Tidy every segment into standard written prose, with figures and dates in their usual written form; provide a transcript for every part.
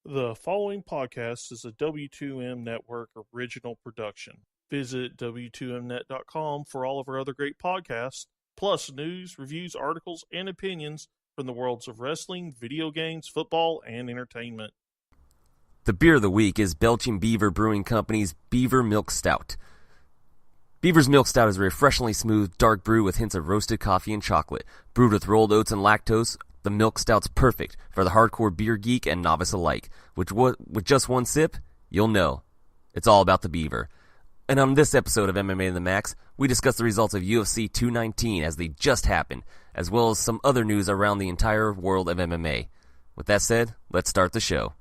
The following podcast is a W2M Network original production. Visit W2Mnet.com for all of our other great podcasts, plus news, reviews, articles, and opinions from the worlds of wrestling, video games, football, and entertainment. The beer of the week is Belching Beaver Brewing Company's Beaver Milk Stout. Beaver's Milk Stout is a refreshingly smooth, dark brew with hints of roasted coffee and chocolate. Brewed with rolled oats and lactose, the Milk Stout's perfect for the hardcore beer geek and novice alike. With just one sip, you'll know. It's all about the Beaver. And on this episode of MMA to the Max, we discuss the results of UFC 219 as they just happened, as well as some other news around the entire world of MMA. With that said, let's start the show.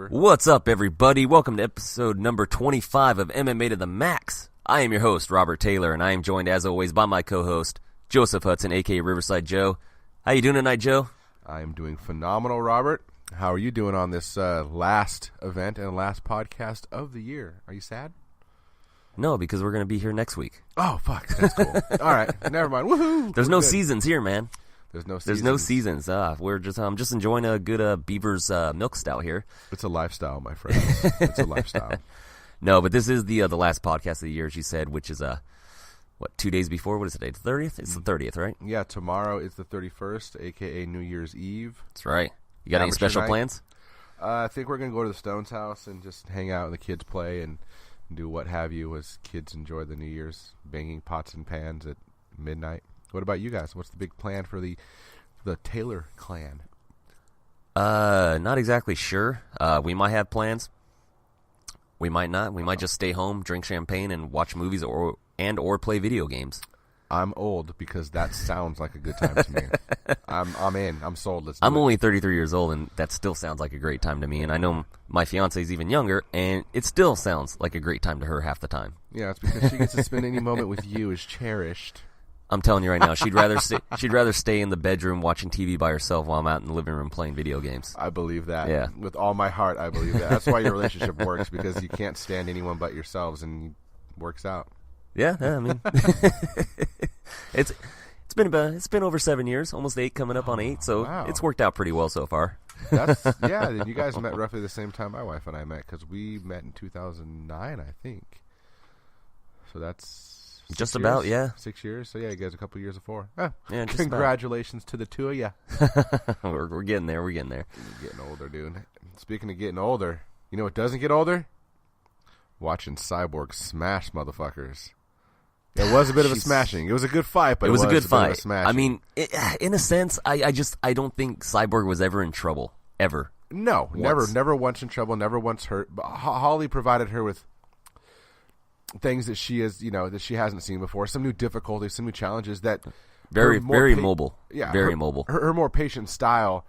What's up, everybody? Welcome to episode number 25 of MMA to the Max. I am your host, Robert Taylor, and I am joined, as always, by my co-host, Joseph Hudson, a.k.a. Riverside Joe. How you doing tonight, Joe? I am doing phenomenal, Robert. How are you doing on this last event and last podcast of the year? Are you sad? No, because we're going to be here next week. Oh, fuck. That's cool. All right. Never mind. Woohoo. There's no seasons here, man. There's no seasons. I'm just enjoying a good Beaver's Milk Stout here. It's a lifestyle, my friends. It's a lifestyle. No, but this is the last podcast of the year, as you said, which is 2 days before? What is today? The 30th? It's the 30th, right? Yeah, tomorrow is the 31st, a.k.a. New Year's Eve. That's right. You got any special plans? I think we're going to go to the Stones house and just hang out and the kids play and do what have you as kids enjoy the New Year's, banging pots and pans at midnight. What about you guys? What's the big plan for the Taylor clan? Not exactly sure. We might have plans. We might not. We might just stay home, drink champagne, and watch movies or play video games. I'm old because that sounds like a good time to me. I'm in. I'm sold. I'm only 33 years old, and that still sounds like a great time to me. And I know my fiance is even younger, and it still sounds like a great time to her half the time. Yeah, it's because she gets to spend any moment with you is cherished. I'm telling you right now, she'd rather stay in the bedroom watching TV by herself while I'm out in the living room playing video games. I believe that. Yeah. With all my heart, I believe that. That's why your relationship works, because you can't stand anyone but yourselves, and it works out. Yeah, I mean, it's been over 7 years, almost 8, coming up on 8, so wow. It's worked out pretty well so far. Yeah, you guys met roughly the same time my wife and I met, because we met in 2009, I think. So that's just about, yeah. 6 years. So, yeah, you guys a couple years before. Yeah, congratulations to the two of you. We're getting there. We're getting older, dude. Speaking of getting older, you know what doesn't get older? Watching Cyborg smash motherfuckers. It was a bit of a smashing. It was a good fight, but it was a good fight. I mean, in a sense, I don't think Cyborg was ever in trouble. Ever. No, never once in trouble, never once hurt. But Holly provided her with things that she hasn't seen before, some new difficulties, some new challenges that very mobile. Yeah, very mobile. Her more patient style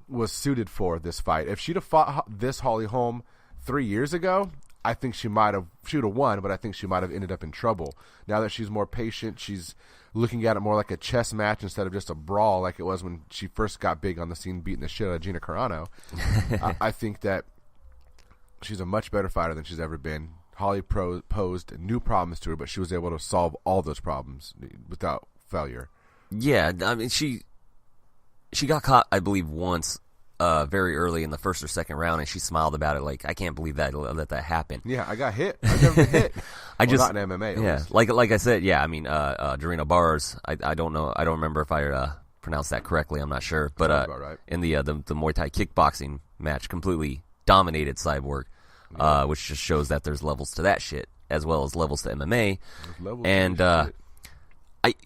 was suited for this fight. If she'd have fought this Holly Holm 3 years ago, I think she would have won, but I think she might have ended up in trouble. Now that she's more patient, she's looking at it more like a chess match instead of just a brawl like it was when she first got big on the scene, beating the shit out of Gina Carano. I think that she's a much better fighter than she's ever been. Holly posed new problems to her, but she was able to solve all those problems without failure. Yeah, I mean, she got caught, I believe, once very early in the first or second round, and she smiled about it like, I can't believe that happened. Yeah, I got hit. I've never been hit. Not in MMA. Yeah, like I said, yeah. I mean, Dorina Bars. I don't know. I don't remember if I pronounced that correctly. I'm not sure, but right. In the Muay Thai kickboxing match, completely dominated Cyborg. Which just shows that there's levels to that shit as well as levels to MMA.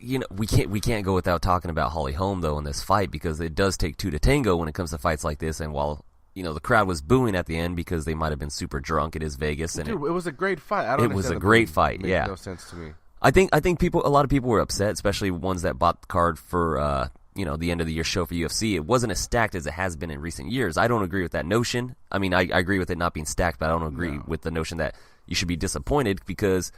we can't go without talking about Holly Holm though in this fight, because it does take two to tango when it comes to fights like this. And while the crowd was booing at the end because they might have been super drunk, it is Vegas, and it was a great fight. It was a great fight. Makes no sense to me. I think a lot of people were upset, especially ones that bought the card for the end of the year show for UFC. It wasn't as stacked as it has been in recent years. I don't agree with that notion. I mean, I agree with it not being stacked, but I don't agree with the notion that you should be disappointed, because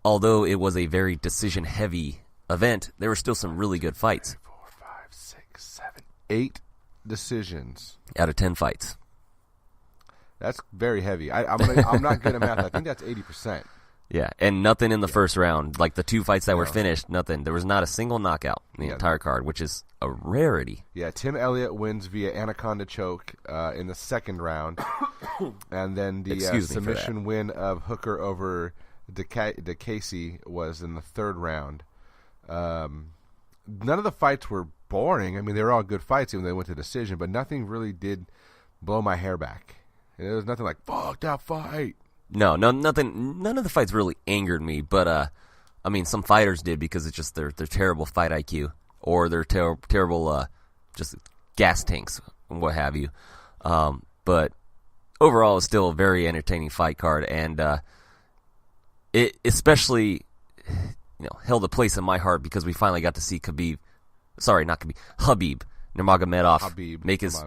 although it was a very decision-heavy event, there were still some really good fights. 4, 5, 6, 7, 8 decisions out of 10 fights. That's very heavy. I'm not good at math. I think that's 80%. Yeah, and nothing in the first round. Like the 2 fights that were finished, nothing. There was not a single knockout in the entire card, which is a rarity. Yeah, Tim Elliott wins via anaconda choke in the second round. And then the submission win of Hooker over DeCasey was in the third round. None of the fights were boring. I mean, they were all good fights even though they went to decision, but nothing really did blow my hair back. There was nothing like, fuck that fight. No, nothing. None of the fights really angered me, but I mean, some fighters did, because it's just their terrible fight IQ, or their terrible just gas tanks and what have you. But overall, it's still a very entertaining fight card, and it especially held a place in my heart because we finally got to see Khabib Nurmagomedov make his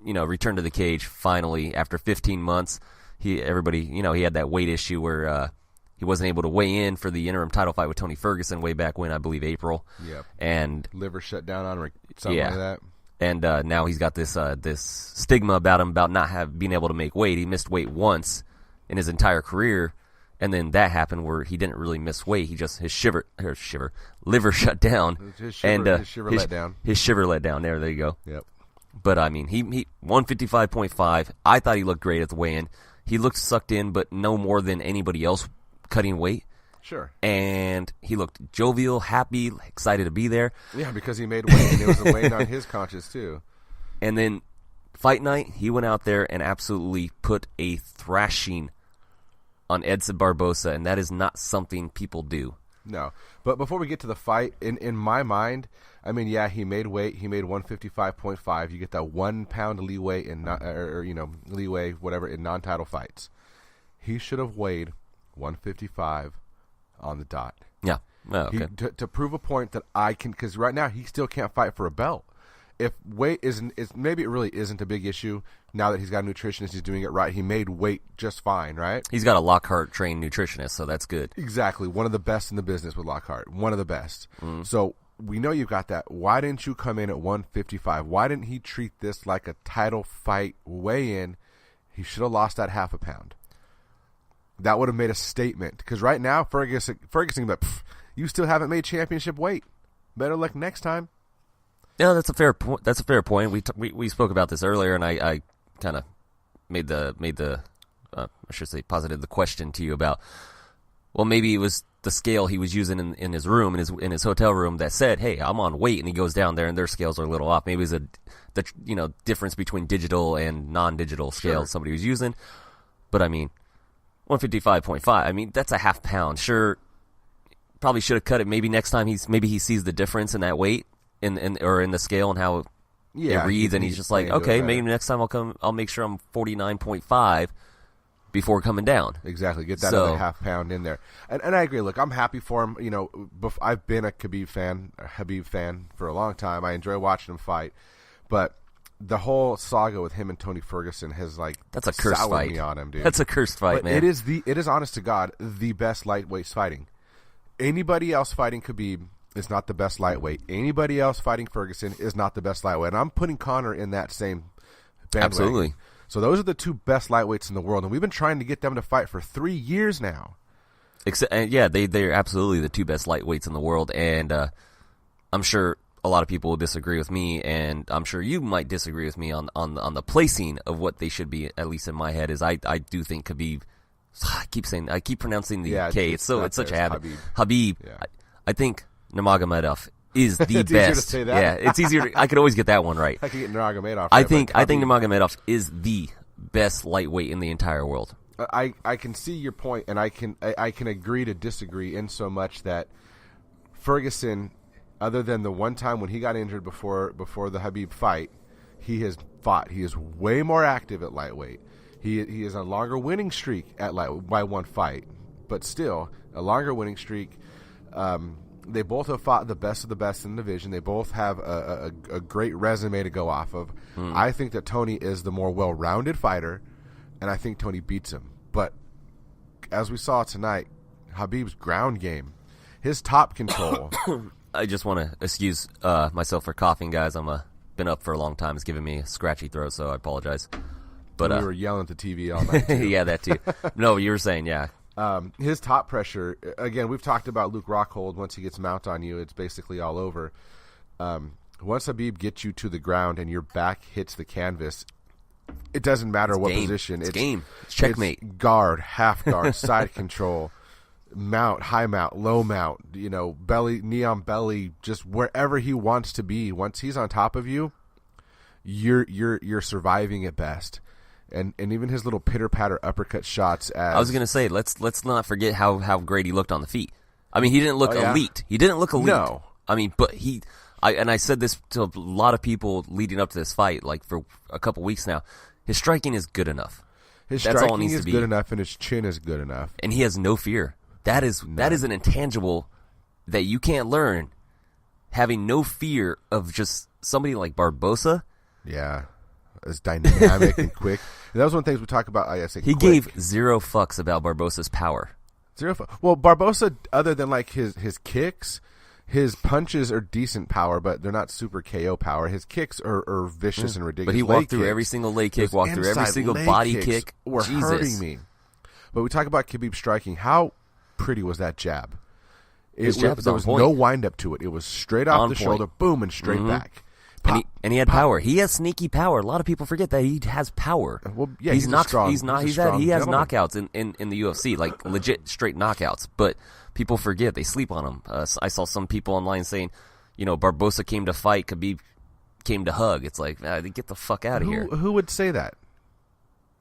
return to the cage finally after 15 months. He had that weight issue where he wasn't able to weigh in for the interim title fight with Tony Ferguson way back when, I believe April. Yep. And liver shut down on or something like that. And now he's got this stigma about him about not being able to make weight. He missed weight once in his entire career, and then that happened where he didn't really miss weight. He just his liver shut down. His shiver let down. His shiver let down. There you go. Yep. But I mean, he 155.5. I thought he looked great at the weigh-in. He looked sucked in, but no more than anybody else cutting weight. Sure. And he looked jovial, happy, excited to be there. Yeah, because he made weight, and it was a weight on his conscience too. And then fight night, he went out there and absolutely put a thrashing on Edson Barboza, and that is not something people do. No. But before we get to the fight, in my mind, I mean, yeah, he made weight. He made 155.5. You get that 1 pound leeway in leeway, whatever, in non-title fights. He should have weighed 155 on the dot. Yeah. Oh, okay. To prove a point that I can, because right now he still can't fight for a belt. If weight maybe it really isn't a big issue now that he's got a nutritionist, he's doing it right. He made weight just fine, right? He's got a Lockhart trained nutritionist, so that's good. Exactly. One of the best in the business with Lockhart. One of the best. So we know you've got that. Why didn't you come in at 155? Why didn't he treat this like a title fight weigh-in? He should have lost that half a pound. That would have made a statement. Because right now, Ferguson, but you still haven't made championship weight. Better luck next time. Yeah, that's a fair point. That's a fair point. We spoke about this earlier, and I kind of made the I should say posited the question to you about, well, maybe it was the scale he was using in his room, in his hotel room, that said, hey, I'm on weight, and he goes down there and their scales are a little off. Maybe it's the difference between digital and non-digital scales somebody was using. But I mean, 155.5. I mean, that's a half pound. Sure, probably should have cut it. Maybe next time he sees the difference in that weight in the scale and how it reads, and he's just like, okay, maybe next time I'll make sure I'm 49.5 before coming down. Exactly. Get that other half pound in there. And I agree. Look, I'm happy for him. I've been a Khabib fan for a long time. I enjoy watching him fight. But the whole saga with him and Tony Ferguson has that's a cursed fight. Me on him, dude. That's a cursed fight, man. It is honest to God the best lightweights fighting. Anybody else fighting Khabib is not the best lightweight. Anybody else fighting Ferguson is not the best lightweight. And I'm putting Conor in that same bandwagon. Absolutely. So those are the two best lightweights in the world, and we've been trying to get them to fight for 3 years now. They're absolutely the two best lightweights in the world, and I'm sure a lot of people will disagree with me, and I'm sure you might disagree with me on the placing of what they should be. At least in my head, is I do think Khabib. I keep pronouncing the K. It's such a habit. Khabib. Yeah. I think Nurmagomedov is the it's best. Easier to say that. Yeah, it's easier. I could always get that one right. I can get Nurmagomedov. I think Nurmagomedov is the best lightweight in the entire world. I can see your point, and I can agree to disagree in so much that Ferguson, other than the one time when he got injured before the Khabib fight, he has fought. He is way more active at lightweight. He is a longer winning streak at lightweight by one fight, but still a longer winning streak. They both have fought the best of the best in the division. They both have a great resume to go off of. I think that Tony is the more well-rounded fighter, and I think Tony beats him. But as we saw tonight, Khabib's ground game, his top control. I just want to excuse myself for coughing, guys. Been up for a long time. It's giving me a scratchy throat, so I apologize. But we were yelling at the TV all night, too. Yeah, that too. No, you were saying, yeah. His top pressure, again, we've talked about Luke Rockhold. Once he gets mount on you, it's basically all over. Once Khabib gets you to the ground and your back hits the canvas, it doesn't matter what position. It's game. It's checkmate. It's guard, half guard, side control, mount, high mount, low mount, belly, knee on belly, just wherever he wants to be. Once he's on top of you, you're surviving at best. And even his little pitter-patter uppercut shots. I was going to say, let's not forget how great he looked on the feet. I mean, he didn't look elite. He didn't look elite. No. I mean, but I said this to a lot of people leading up to this fight, like for a couple weeks now. His striking is good enough. His striking is good enough, and his chin is good enough. And he has no fear. That is an intangible that you can't learn. Having no fear of just somebody like Barboza. Yeah. As dynamic and quick. And that was one of the things we talk about. He gave zero fucks about Barboza's power. Well, Barboza, other than like his kicks, his punches are decent power, but they're not super KO power. His kicks are vicious and ridiculous. But he walked through every single leg kick, walked through every single body kick. Were hurting me. But we talk about Khabib striking. How pretty was that jab? There was no wind up to it. It was straight off the shoulder, boom, and straight back. And he had power. He has sneaky power. A lot of people forget that he has power. Well, yeah, he has knockouts in the UFC, like legit straight knockouts. But people forget. They sleep on him. I saw some people online saying, Barboza came to fight, Khabib came to hug. It's like, get the fuck out of here. Who would say that?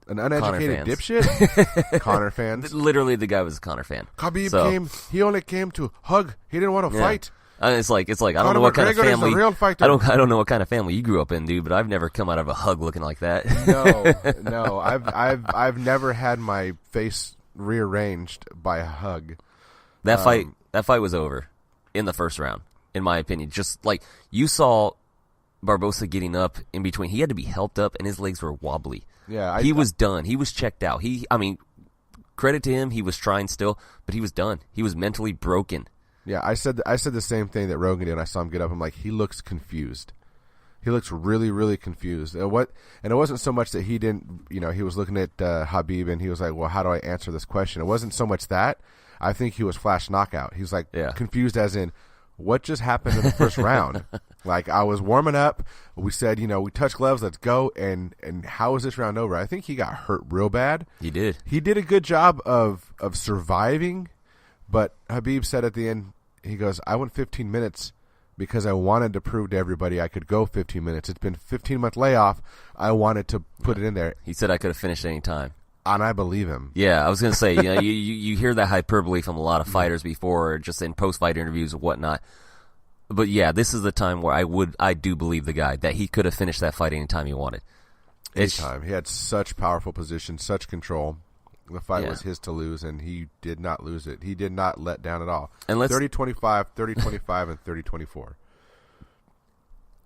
An uneducated dipshit? Conor fans. Literally, the guy was a Conor fan. Khabib he only came to hug. He didn't want to fight. It's like I don't know what kind of family. I don't know what kind of family you grew up in, dude. But I've never come out of a hug looking like that. No. I've never had my face rearranged by a hug. That fight was over in the first round, in my opinion. Just like you saw Barboza getting up in between, he had to be helped up, and his legs were wobbly. Yeah, he was done. He was checked out. Credit to him. He was trying still, but he was done. He was mentally broken. Yeah, I said the same thing that Rogan did when I saw him get up. I'm like, he looks confused. He looks really, really confused. And it wasn't so much that he didn't, he was looking at Khabib and he was like, well, how do I answer this question? It wasn't so much that. I think he was flash knockout. He was like confused as in, what just happened in the first round? Like, I was warming up. We said, we touch gloves, let's go. And how is this round over? I think he got hurt real bad. He did. He did a good job of surviving. But Khabib said at the end, he goes, I went 15 minutes because I wanted to prove to everybody I could go 15 minutes. It's been a 15-month layoff. I wanted to put it in there. He said I could have finished any time. And I believe him. Yeah, I was going to say, you hear that hyperbole from a lot of fighters before, just in post-fight interviews and whatnot. But yeah, this is the time where I do believe the guy, that he could have finished that fight anytime he wanted. Anytime. He had such powerful position, such control. The fight was his to lose, and he did not lose it. He did not let down at all. And 30-25, 30-25, and 30-24.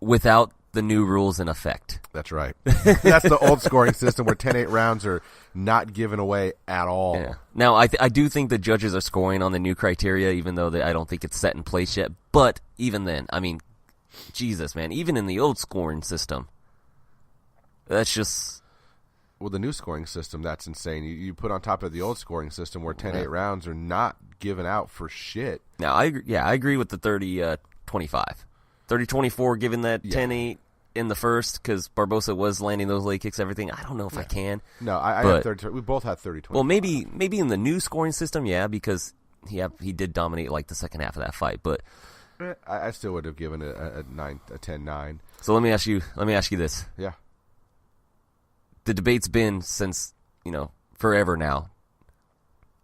Without the new rules in effect. That's right. That's the old scoring system where 10-8 rounds are not given away at all. Yeah. Now, I do think the judges are scoring on the new criteria, even though I don't think it's set in place yet. But even then, Jesus, man, even in the old scoring system, that's just... Well, the new scoring system, that's insane. You put on top of the old scoring system where 10-8 rounds are not given out for shit. Now, I agree with the 30-25. 30-24, given that 10-8 in the first, because Barboza was landing those leg kicks, everything. I don't know if I can. No, I have 30. We both had 30-25. Well, maybe in the new scoring system, because he did dominate like the second half of that fight. But I still would have given it a 10-9. So let me ask you this. Yeah. The debate's been since, forever now.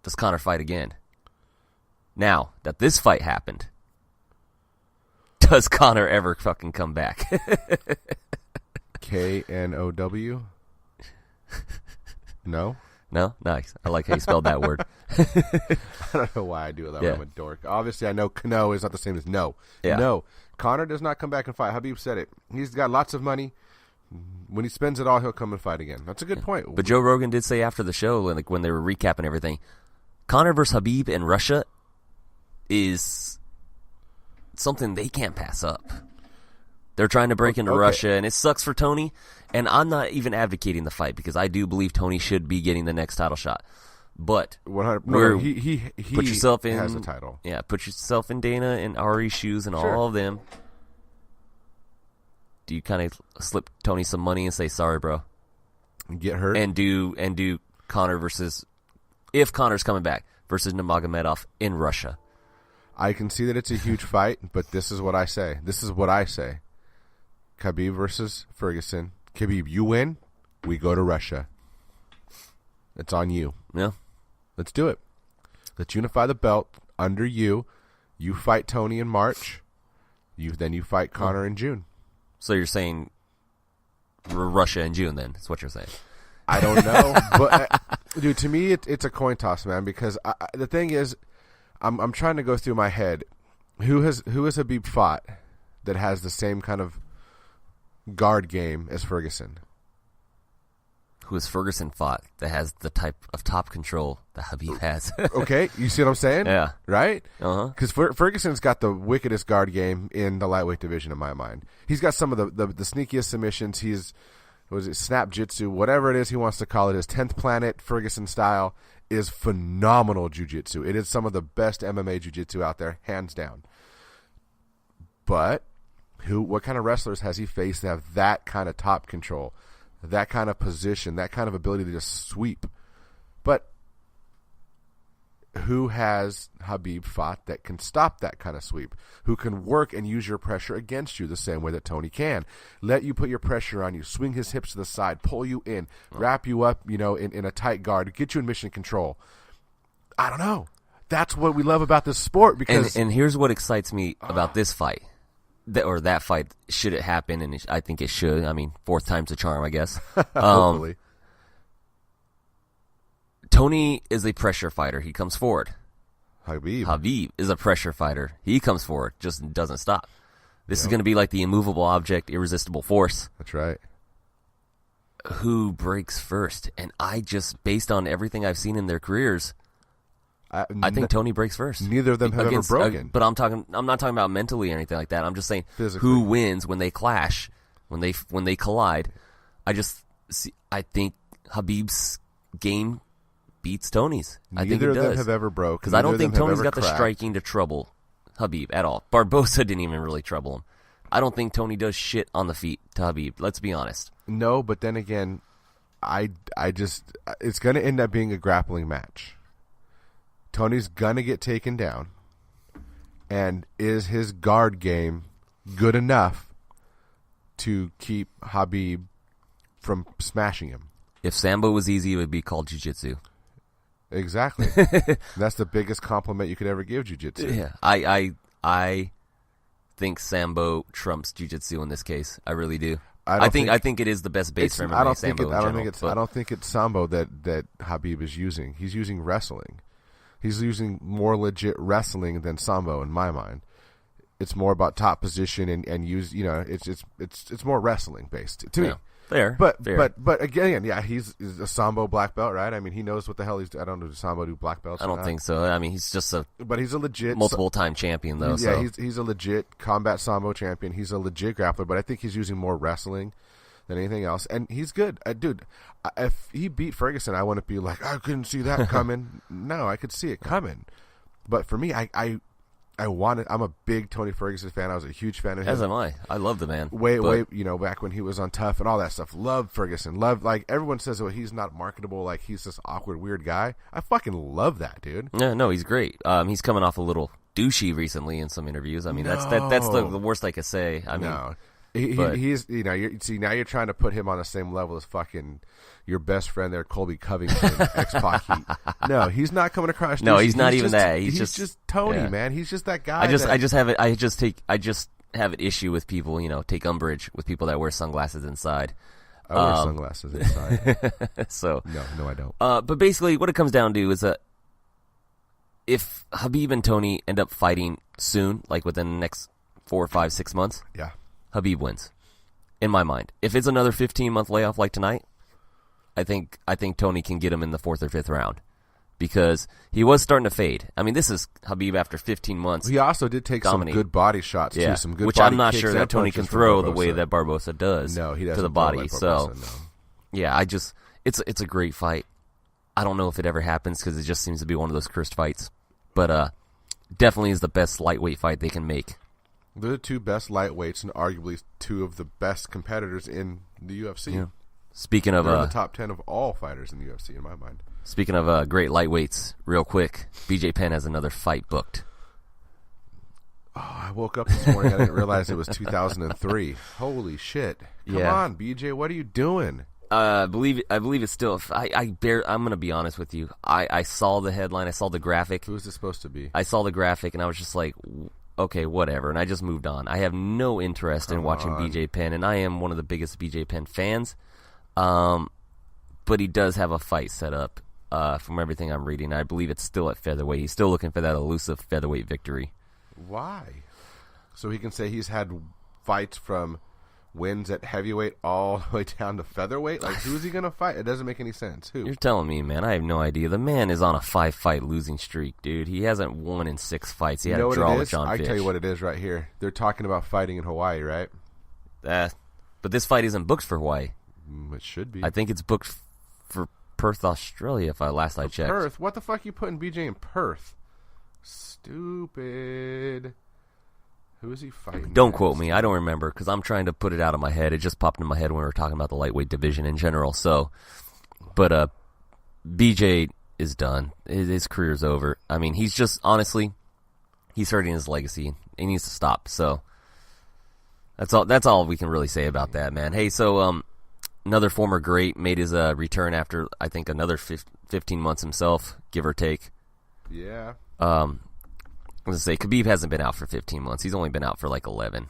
Does Conor fight again? Now that this fight happened, Does Conor ever fucking come back? Know? No? No? Nice. I like how you spelled that word. I don't know why I do it that way. I'm a dork. Obviously, I know Kno is not the same as no. Yeah. No. Conor does not come back and fight. Khabib said it. He's got lots of money. When he spends it all, he'll come and fight again. That's a good point. But Joe Rogan did say after the show, like when they were recapping everything, Conor versus Khabib in Russia is something they can't pass up. They're trying to break into Russia, and it sucks for Tony. And I'm not even advocating the fight because I do believe Tony should be getting the next title shot. But 100, he put yourself in, has a title. Yeah, put yourself in Dana and Ari's shoes and all of them. Do you kind of slip Tony some money and say, sorry, bro? Get hurt? And do Conor versus, if Conor's coming back, versus Nurmagomedov in Russia. I can see that it's a huge fight, but this is what I say. Khabib versus Ferguson. Khabib, you win, we go to Russia. It's on you. Yeah. Let's do it. Let's unify the belt under you. You fight Tony in March. Then you fight Conor in June. So you're saying Russia in June then? That's what you're saying. I don't know. But, dude, to me, it's a coin toss, man, because the thing is, I'm trying to go through my head. Who has Khabib fought that has the same kind of guard game as Ferguson? Who has Ferguson fought that has the type of top control that Khabib has? Okay, you see what I'm saying? Yeah. Right? Uh-huh. Because Ferguson's got the wickedest guard game in the lightweight division, in my mind. He's got some of the sneakiest submissions. Snap jitsu, whatever it is he wants to call it. His 10th planet Ferguson style is phenomenal jiu-jitsu. It is some of the best MMA jiu-jitsu out there, hands down. But what kind of wrestlers has he faced that have that kind of top control, that kind of position, that kind of ability to just sweep? But who has Khabib fought that can stop that kind of sweep? Who can work and use your pressure against you the same way that Tony can? Let you put your pressure on you, swing his hips to the side, pull you in, wrap you up, in a tight guard, get you in mission control. I don't know. That's what we love about this sport. Because and here's what excites me about this fight. That fight, should it happen, and I think it should. I mean, fourth time's a charm, I guess. Hopefully. Tony is a pressure fighter. He comes forward. Khabib is a pressure fighter. He comes forward, just doesn't stop. This is going to be like the immovable object, irresistible force. That's right. Who breaks first? And based on everything I've seen in their careers, I think Tony breaks first. Neither of them have ever broken. But I'm not talking about mentally or anything like that. I'm just saying physically. Who wins when they clash, when they collide. I think Khabib's game beats Tony's. I think it does. Neither of them have ever broke. Because I don't think Tony's got the striking to trouble Khabib at all. Barboza didn't even really trouble him. I don't think Tony does shit on the feet to Khabib. Let's be honest. No, but then again, it's going to end up being a grappling match. Tony's going to get taken down. And is his guard game good enough to keep Khabib from smashing him? If Sambo was easy, it would be called jiu-jitsu. Exactly. That's the biggest compliment you could ever give jiu-jitsu. Yeah, I think Sambo trumps jiu-jitsu in this case. I really do. I think it is the best base for MMA. I don't think it's Sambo that Khabib is using. He's using wrestling. He's using more legit wrestling than Sambo in my mind. It's more about top position and use. It's more wrestling based to me. Fair. But again, yeah, he's a Sambo black belt, right? I mean, he knows what the hell he's. I don't know. Does Sambo do black belts? I don't think so. I mean, he's just But he's a legit multiple-time champion, though. Yeah, so. he's a legit combat Sambo champion. He's a legit grappler, but I think he's using more wrestling than anything else, and he's good, dude. If he beat Ferguson, I wouldn't be like, I couldn't see that coming. No, I could see it coming. But for me, I'm a big Tony Ferguson fan. I was a huge fan of him. As am I. I love the man. Way, back when he was on Tough and all that stuff. Loved Ferguson. Like, everyone says, well, he's not marketable. Like, he's this awkward, weird guy. I fucking love that, dude. Yeah, no, he's great. He's coming off a little douchey recently in some interviews. I mean, that's the worst I could say. I mean, no. He's now you're trying to put him on the same level as fucking your best friend there, Colby Covington, ex-Pac Heat. No, he's not coming across. No, he's not even that. He's just Tony, man. He's just that guy. have an issue with people, take umbrage with people that wear sunglasses inside. I wear sunglasses inside. So No, I don't. But basically, what it comes down to is that if Khabib and Tony end up fighting soon, like within the next 4, 5, 6 months, yeah, Khabib wins. In my mind, if it's another 15-month layoff like tonight, I think Tony can get him in the 4th or 5th round because he was starting to fade. I mean, this is Khabib after 15 months. He also did take some good body shots too, some good which body I'm not kicks sure that Tony can throw the way that Barboza does. No, he doesn't to the body. Like Barboza, no. Yeah, it's a great fight. I don't know if it ever happens because it just seems to be one of those cursed fights. But definitely is the best lightweight fight they can make. They're the 2 best lightweights and arguably 2 of the best competitors in the UFC. Yeah. Speaking of, they're in the top 10 of all fighters in the UFC, in my mind. Speaking of great lightweights, real quick, BJ Penn has another fight booked. Oh, I woke up this morning. I didn't realize it was 2003. Holy shit! Come on, BJ, what are you doing? I believe it's still. I'm gonna be honest with you. I saw the headline. I saw the graphic. Who is this supposed to be? I saw the graphic and I was just like, okay, whatever. And I just moved on. I have no interest in watching BJ Penn, and I am one of the biggest BJ Penn fans. But he does have a fight set up. From everything I'm reading, I believe it's still at featherweight. He's still looking for that elusive featherweight victory. Why? So he can say he's had fights from wins at heavyweight all the way down to featherweight? Like, who is he going to fight? It doesn't make any sense. Who? You're telling me, man. I have no idea. The man is on a 5-fight losing streak, dude. He hasn't won in 6 fights. He had a draw with John Fish. I tell you what it is right here. They're talking about fighting in Hawaii, right? But this fight isn't booked for Hawaii. It should be. I think it's booked for Perth, Australia, if I checked. Perth? What the fuck are you putting BJ in Perth? Stupid. Who is he fighting? Don't quote me. I don't remember because I'm trying to put it out of my head. It just popped in my head when we were talking about the lightweight division in general. So, but BJ is done. His career's over. I mean, he's just honestly, he's hurting his legacy. He needs to stop. So that's all we can really say about that, man. Hey, so another former great made his return after I think another 15 months himself, give or take. Yeah. I was going to say, Khabib hasn't been out for 15 months. He's only been out for like 11.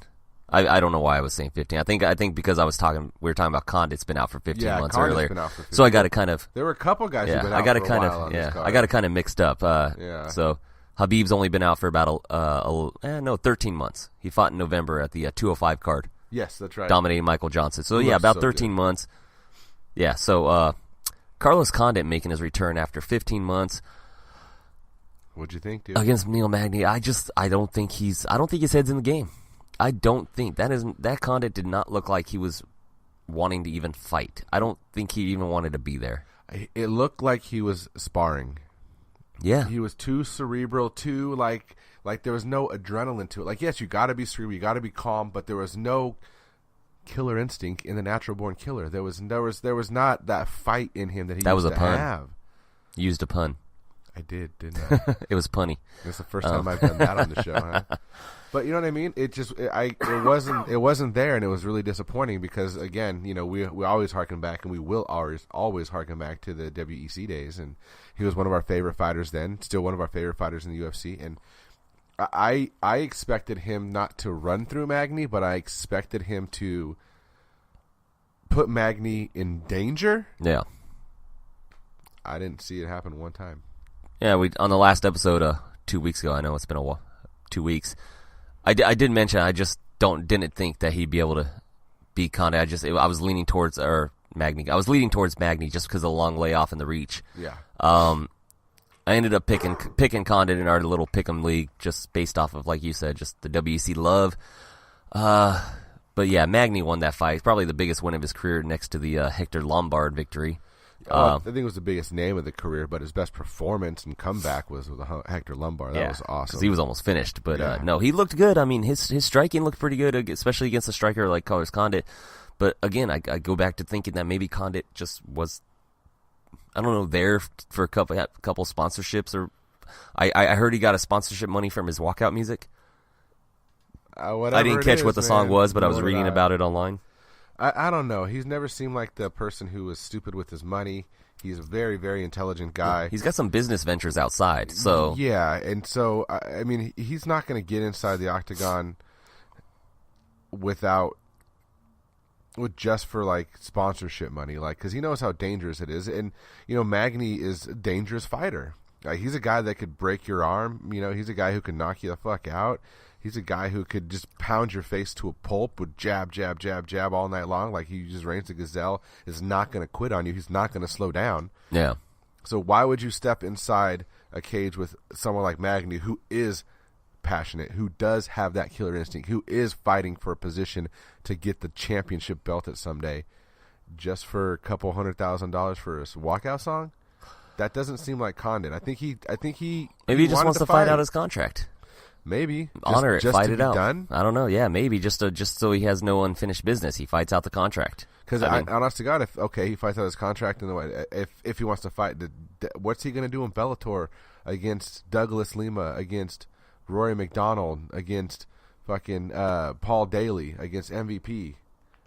I don't know why I was saying 15. I think because we were talking about Condit's been out for 15 months Condit's earlier. Been out for 15. So I got to kind of. There were a couple guys who've been out for a while on this card. I got it kind of mixed up. So Khabib's only been out for about 13 months. He fought in November at the 205 card. Yes, that's right. Dominating Michael Johnson. So yeah, about 13 months. Yeah. So Carlos Condit making his return after 15 months. What'd you think, dude? Against Neil Magny, I don't think his head's in the game. I don't think that Condit did not look like he was wanting to even fight. I don't think he even wanted to be there. It looked like he was sparring. Yeah. He was too cerebral, too like there was no adrenaline to it. Like, yes, you got to be cerebral, you got to be calm, but there was no killer instinct in the natural born killer. There was not that fight in him that he used to have. You used a pun. I did, didn't I? It was punny. It's the first time I've done that on the show, huh? But you know what I mean? It wasn't there, and it was really disappointing because again, we always harken back, and we will always harken back to the WEC days, and he was one of our favorite fighters then, still one of our favorite fighters in the UFC, and I expected him not to run through Magny, but I expected him to put Magny in danger. Yeah. I didn't see it happen one time. Yeah, we on the last episode 2 weeks ago. I know it's been 2 weeks. I did mention I just didn't think that he'd be able to beat Condit. I was leaning towards Magny. I was leaning towards Magny just because of the long layoff and the reach. Yeah. I ended up picking Condit in our little pick'em league just based off of, like you said, just the WEC love. But yeah, Magny won that fight. It's probably the biggest win of his career next to the Hector Lombard victory. I think it was the biggest name of the career, but his best performance and comeback was with Hector Lombard. That was awesome. Because he was almost finished. But no, he looked good. I mean, his striking looked pretty good, especially against a striker like Carlos Condit. But again, I go back to thinking that maybe Condit just was, I don't know, there for a couple sponsorships. Or I heard he got a sponsorship money from his walkout music. I didn't catch what the song was, but I was reading about it online. I don't know. He's never seemed like the person who was stupid with his money. He's a very, very intelligent guy. He's got some business ventures outside. So yeah, and so, I mean, he's not going to get inside the octagon with just for like sponsorship money, like, because he knows how dangerous it is. And Magny is a dangerous fighter. He's a guy that could break your arm. He's a guy who can knock you the fuck out. He's a guy who could just pound your face to a pulp with jab, jab, jab, jab all night long. Like, he just reigns the gazelle, is not going to quit on you. He's not going to slow down. Yeah. So why would you step inside a cage with someone like Magny, who is passionate, who does have that killer instinct, who is fighting for a position to get the championship belt at someday, just for a couple $100,000 for a walkout song? That doesn't seem like Condit. I think he maybe he just wants to fight out his contract. Maybe honor it, just fight to it be out. Done? I don't know. Yeah, maybe just so he has no unfinished business. He fights out the contract. Because honest to God, if he fights out his contract, if he wants to fight, what's he going to do in Bellator against Douglas Lima, against Rory McDonald, against fucking Paul Daly, against MVP?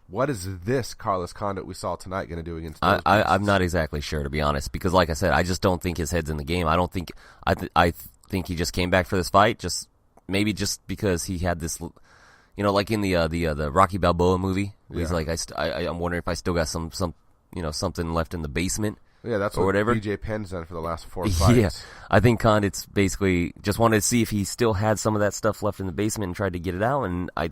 What is this Carlos Condit we saw tonight going to do against those I'm not exactly sure, to be honest, because like I said, I just don't think his head's in the game. I think he just came back for this fight, maybe just because he had this, like in the Rocky Balboa movie. Yeah. He's like, I'm wondering if I still got some something left in the basement. Yeah, that's or what whatever. BJ Penn's done for the last 4 fights. Yeah, I think Condit's basically just wanted to see if he still had some of that stuff left in the basement and tried to get it out. And I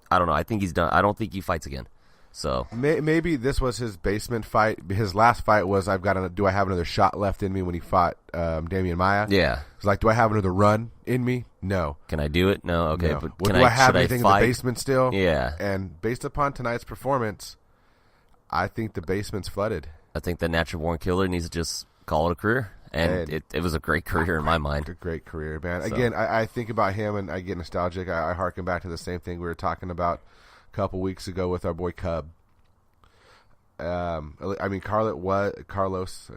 don't know. I think he's done. I don't think he fights again. So maybe this was his basement fight. His last fight was, do I have another shot left in me, when he fought Damian Maia? Yeah. It's like, do I have another run in me? No. Can I do it? No. Okay. No. But do I have anything in the basement still? Yeah. And based upon tonight's performance, I think the basement's flooded. I think the natural born killer needs to just call it a career. And it was a great career in my mind. A great career, man. So. Again, I think about him and I get nostalgic. I harken back to the same thing we were talking about a couple weeks ago with our boy Cub. Carlos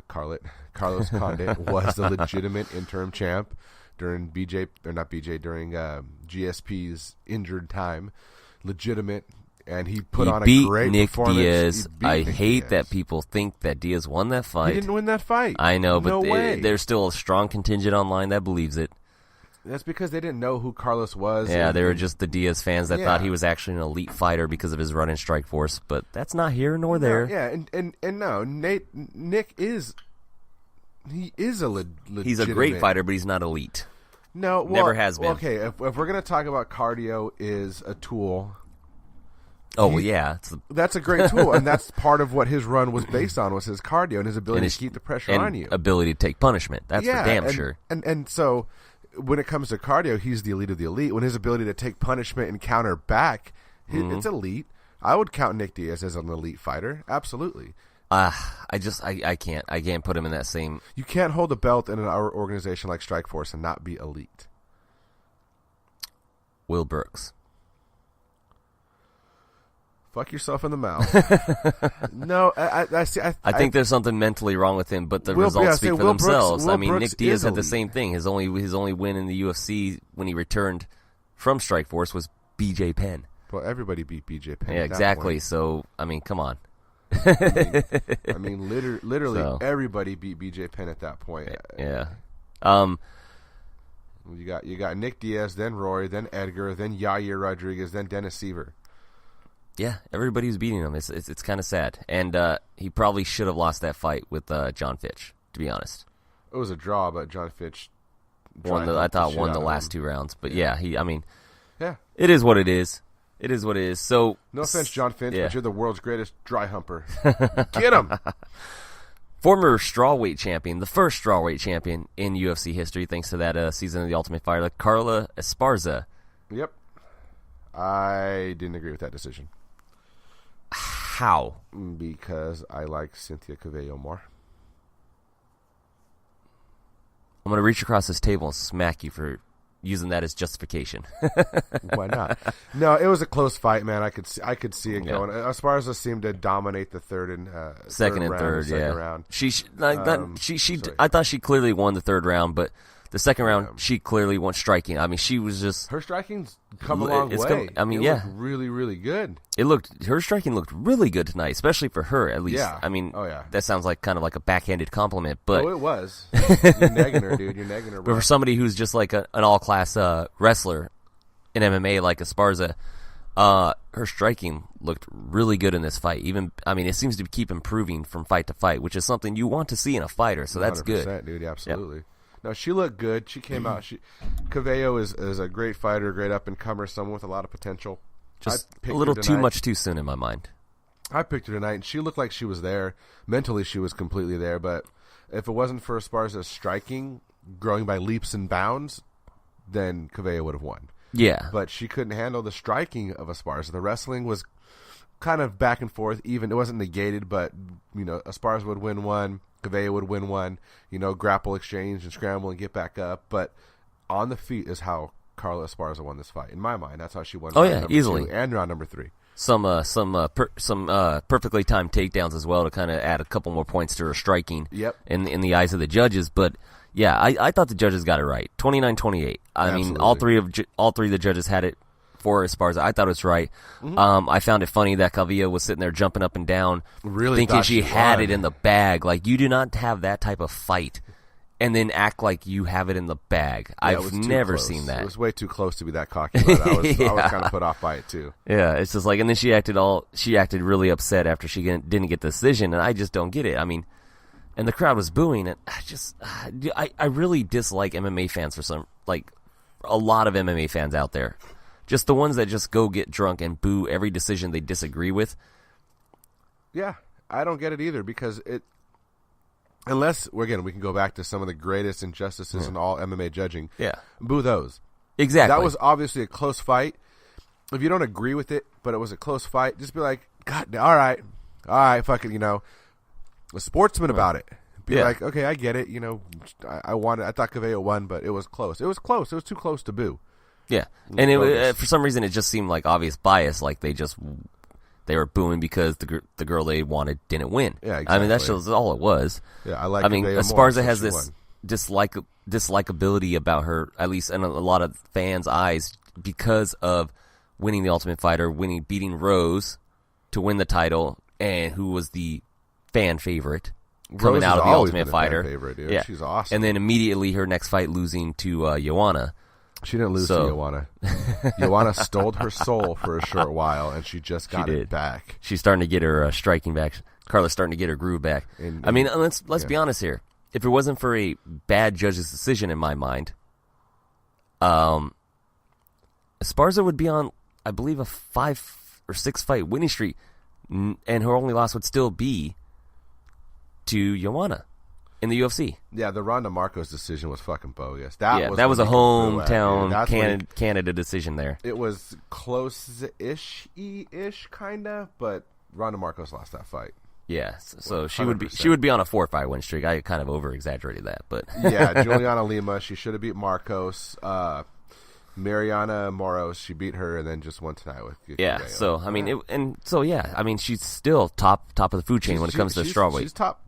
Condit was the legitimate interim champ during during GSP's injured time. Legitimate, and he put on a great Nick performance. Diaz. I hate that people think that Diaz won that fight. He didn't win that fight. I know, but no way. There's still a strong contingent online that believes it. That's because they didn't know who Carlos was. Yeah, they were just the Diaz fans that thought he was actually an elite fighter because of his run in Strikeforce, but that's not here nor there. Yeah, and no, Nick is a legitimate. He's a great fighter, but he's not elite. No, never has been. Okay, if we're gonna talk about cardio is a tool. Oh well, yeah, that's a great tool, and that's part of what his run was based on, was his cardio and his ability to keep the pressure on you, ability to take punishment. That's for damn sure. And so, when it comes to cardio, he's the elite of the elite. When his ability to take punishment and counter back, it's elite. I would count Nick Diaz as an elite fighter. Absolutely. I can't put him in that same. You can't hold a belt in an organization like Strikeforce and not be elite. Will Brooks. Fuck yourself in the mouth. No, I see. I think there's something mentally wrong with him, but the results speak for themselves. Nick Diaz had the same thing. His only win in the UFC when he returned from Strikeforce was BJ Penn. Well, everybody beat BJ Penn. Yeah, exactly. So, come on. Literally everybody beat BJ Penn at that point. Yeah. You got Nick Diaz, then Roy, then Edgar, then Yair Rodriguez, then Dennis Seaver. Yeah, everybody's beating him. It's kind of sad, and he probably should have lost that fight with John Fitch. To be honest, it was a draw, but John Fitch won the last 2 rounds. But yeah, yeah, it is what it is. It is what it is. So no offense, John Fitch, but you're the world's greatest dry humper. Get him. Former strawweight champion, the first strawweight champion in UFC history, thanks to that season of The Ultimate Fighter, Carla Esparza. Yep, I didn't agree with that decision. How? Because I like Cynthia Cavello more. I'm going to reach across this table and smack you for using that as justification. Why not? No, it was a close fight, man. I could see it going. Esparza seemed to dominate the third and second round. I thought she clearly won the third round, but the second round she clearly won striking. She was just her striking's come a long way. It looked really, really good. Her striking looked really good tonight, especially for her at least. Yeah. That sounds like kind of like a backhanded compliment, but it was. You're negging her, dude. You're negging her. Bro. But for somebody who's just like an all-class wrestler in MMA like Esparza, Her striking looked really good in this fight. It seems to keep improving from fight to fight, which is something you want to see in a fighter. So that's good, dude. Absolutely. Yep. No, she looked good. She came out. Cabello is a great fighter, great up and comer, someone with a lot of potential. Just a little too much too soon in my mind. I picked her tonight, and she looked like she was there. Mentally, she was completely there. But if it wasn't for Esparza's striking, growing by leaps and bounds, then Cabello would have won. Yeah. But she couldn't handle the striking of Esparza. The wrestling was kind of back and forth. Even it wasn't negated, but Esparza would win one, Cabello would win one. Grapple exchange and scramble and get back up. But on the feet is how Carla Esparza won this fight. In my mind, that's how she won. Easily. 2 and round number 3. Some perfectly timed takedowns as well to kind of add a couple more points to her striking. Yep. In the eyes of the judges, but yeah, I thought the judges got it right. 29-28. I mean, all three of the judges had it for Esparza. I thought it was right. Mm-hmm. I found it funny that Calvillo was sitting there jumping up and down, really thinking she had it in the bag. Like, you do not have that type of fight and then act like you have it in the bag. Yeah, I've never seen that. It was way too close to be that cocky. But I was kind of put off by it too. Yeah, it's just like, and then she acted really upset after she didn't get the decision, and I just don't get it. I mean, and the crowd was booing, and I really dislike MMA fans for some, like, a lot of MMA fans out there. Just the ones that just go get drunk and boo every decision they disagree with. Yeah, I don't get it either, because unless, again, we can go back to some of the greatest injustices in all MMA judging. Yeah. Boo those. Exactly. That was obviously a close fight. If you don't agree with it, but it was a close fight, just be like, God, all right, fuck it, a sportsman about it. Be like, okay, I get it. I thought Cabello won, but it was close. It was close. It was too close to boo. Yeah. And for some reason, it just seemed like obvious bias, like they were booing because the girl they wanted didn't win. Yeah, exactly. I mean, that's just all it was. Yeah, I Esparza has this dislikability about her, at least in a lot of fans' eyes, because of winning the Ultimate Fighter, beating Rose to win the title, and who was the fan favorite coming out of the Ultimate Fighter. Favorite, dude. Yeah, she's awesome. And then immediately her next fight losing to Joanna. She didn't lose to Joanna. Joanna stole her soul for a short while, and she just got it back. She's starting to get her striking back. Carla's starting to get her groove back. Let's be honest here. If it wasn't for a bad judge's decision, in my mind, Esparza would be on, I believe, a 5 or 6 fight winning streak, and her only loss would still be to Joanna in the UFC. Yeah, the Ronda Marcos decision was fucking bogus. That was a hometown Canada decision there. It was close-ish, kind of, but Ronda Marcos lost that fight. Yeah, so she would be on a 4-fight win streak. I kind of over-exaggerated that, but yeah, Juliana Lima, she should have beat Marcos. Mariana Moros, she beat her and then just won tonight with Cabello. Yeah. So she's still top of the food chain when it comes to strawweight. She's top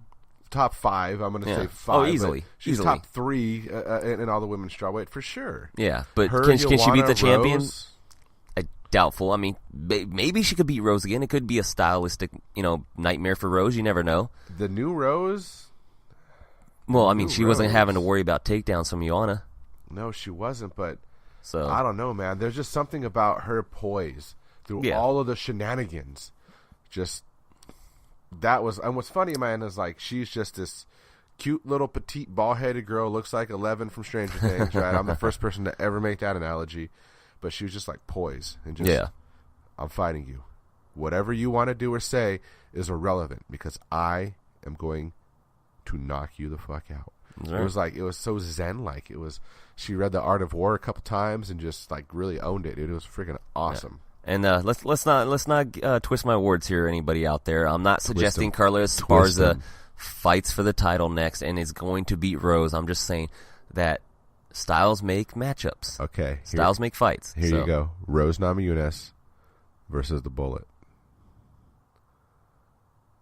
5. I'm going to say 5. Oh, easily. She's top 3 in all the women's strawweight for sure. Yeah, but can she beat the champion? Doubtful. I mean, maybe she could beat Rose again. It could be a stylistic, nightmare for Rose. You never know. The new Rose? Well, I mean, she wasn't having to worry about takedowns from Joanna. No, she wasn't, but so I don't know, man. There's just something about her poise through all of the shenanigans. And what's funny, man, is like she's just this cute little petite bald-headed girl, looks like 11 from Stranger Things, right? I'm the first person to ever make that analogy. But she was just like poise and just, I'm fighting you. Whatever you want to do or say is irrelevant because I am going to knock you the fuck out. Right. It was so zen-like. She read The Art of War a couple times and just like really owned it. It was freaking awesome. Yeah. And let's not twist my words here, anybody out there. I'm not suggesting Carla Esparza fights for the title next and is going to beat Rose. I'm just saying that styles make matchups. Okay. Styles make fights. Here you go. Rose Namajunas versus the Bullet.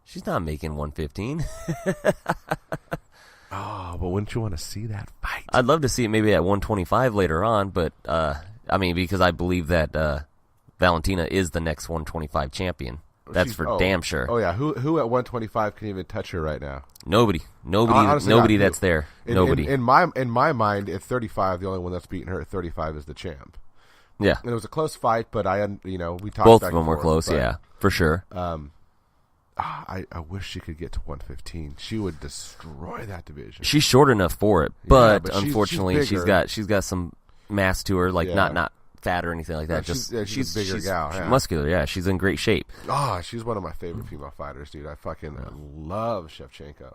She's not making 115. Oh, but wouldn't you want to see that fight? I'd love to see it maybe at 125 later on, but because I believe that Valentina is the next 125 champion. That's damn sure. Oh yeah, who at 125 can even touch her right now? Nobody. Honestly, nobody that's there. Nobody. In my mind, at 35, the only one that's beating her at 35 is the champ. Yeah. And it was a close fight, but we talked Both back of them and were forth, close, but, yeah, for sure. I wish she could get to 115. She would destroy that division. She's short enough for it, but, but unfortunately she's she's got some mass to her, like not fat or anything like that. No, she's a bigger gal. She's muscular, yeah. She's in great shape. She's one of my favorite female fighters, dude. I fucking love Shevchenko.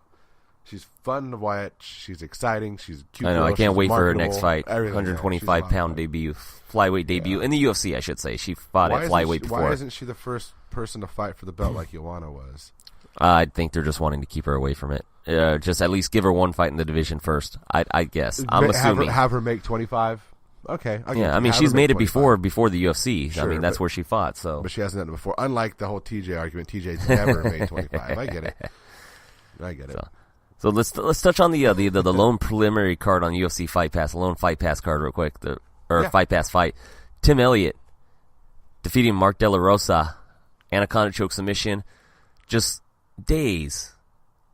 She's fun to watch. She's exciting. She's cute. I know. I can't wait for her next fight. Everything, 125-pound debut, flyweight debut in the UFC. I should say she fought at flyweight before. Why isn't she the first person to fight for the belt like Joanna was? I think they're just wanting to keep her away from it. Just at least give her one fight in the division first. I guess. I'm assuming. Have her make 25. Okay. I mean, she's made it before the UFC. Sure, I mean, that's where she fought. So, but she hasn't done it before. Unlike the whole TJ argument, TJ's never made 25. I get it. So let's touch on the lone preliminary card on UFC Fight Pass, the lone Fight Pass card real quick, Fight Pass fight. Tim Elliott defeating Mark De La Rosa, Anaconda choke submission, just days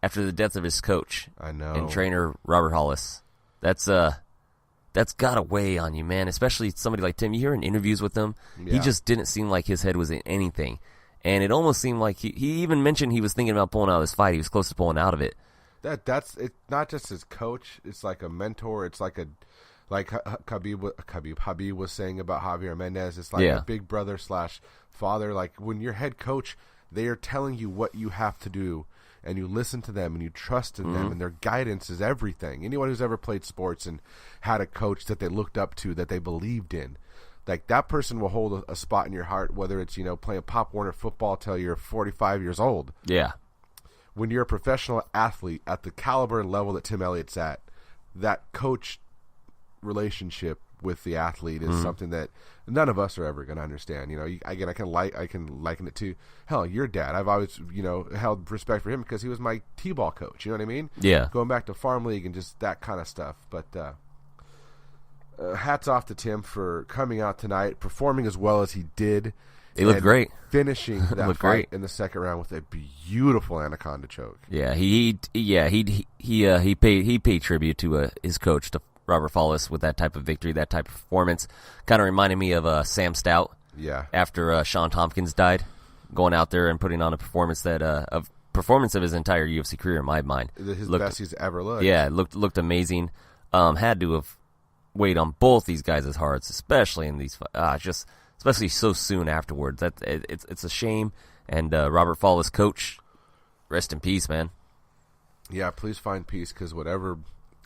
after the death of his coach. I know. And trainer Robert Hollis. That's got to weigh on you, man. Especially somebody like Tim. You hear in interviews with him, he just didn't seem like his head was in anything, and it almost seemed like he even mentioned he was thinking about pulling out of this fight. He was close to pulling out of it. That's it's not just his coach. It's like a mentor. It's like Khabib was saying about Javier Mendez. It's like a big brother / father. Like when your head coach, they are telling you what you have to do, and you listen to them and you trust in them, and their guidance is everything. Anyone who's ever played sports and had a coach that they looked up to, that they believed in, like that person will hold a spot in your heart, whether it's playing Pop Warner football till you're 45 years old. Yeah. When you're a professional athlete at the caliber and level that Tim Elliott's at, that coach relationship with the athlete is something that none of us are ever going to understand. I can liken it to your dad. I've always held respect for him because he was my t-ball coach. You know what I mean? Yeah. Going back to farm league and just that kind of stuff. But hats off to Tim for coming out tonight, performing as well as he did. He looked great. Finishing that fight in the second round with a beautiful anaconda choke. Yeah, he paid tribute to his coach, to Robert Hollis, with that type of victory, that type of performance. Kind of reminded me of Sam Stout. Yeah. After Sean Tompkins died, going out there and putting on a performance of his entire UFC career in my mind. His best he's ever looked. Yeah, looked amazing. Had to have weighed on both these guys' hearts, especially in these especially so soon afterwards. It's a shame. And Robert Hollis, coach, rest in peace, man. Yeah, please find peace, because whatever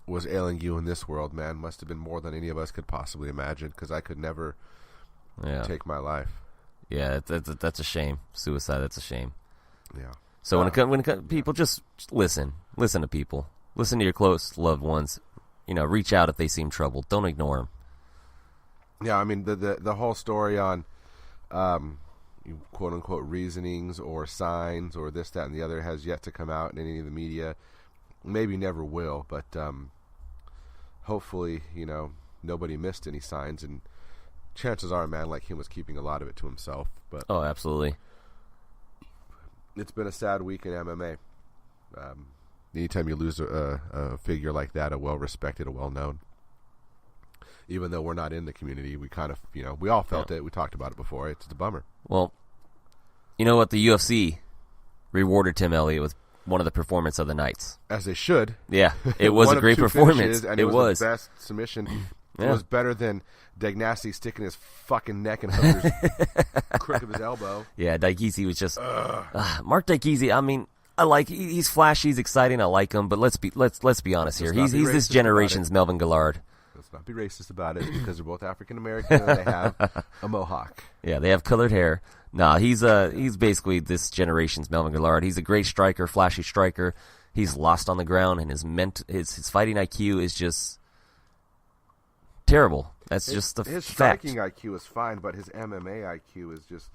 was ailing you in this world, man, must have been more than any of us could possibly imagine, because I could never take my life. Yeah, that's a shame. Suicide, that's a shame. Yeah. So when it comes, people, just listen to people. Listen to your close loved ones. Reach out if they seem troubled. Don't ignore them. Yeah, I mean, the whole story on quote-unquote reasonings or signs or this, that, and the other has yet to come out in any of the media. Maybe never will, but hopefully, nobody missed any signs, and chances are a man like him was keeping a lot of it to himself. But oh, absolutely. It's been a sad week in MMA. Anytime you lose a figure like that, a well-respected, a well-known, even though we're not in the community, we kind of, we all felt it. We talked about it before. It's a bummer. Well, you know what? The UFC rewarded Tim Elliott with one of the performance of the nights. As they should. Yeah, it was a great performance. And it was the best submission. It was better than Dagnassi sticking his fucking neck in Hooker's crook of his elbow. Yeah, Daigisi was just Mark Daigisi. I mean, he's flashy, he's exciting. I like him, but let's be honest here. He's this generation's Melvin Gillard. Let's not be racist about it, because they're both African American and they have a mohawk. Yeah, they have colored hair. Nah, he's basically this generation's Melvin Gillard. He's a great striker, flashy striker. He's lost on the ground, and his fighting IQ is just terrible. That's just the fact. His striking IQ is fine, but his MMA IQ is just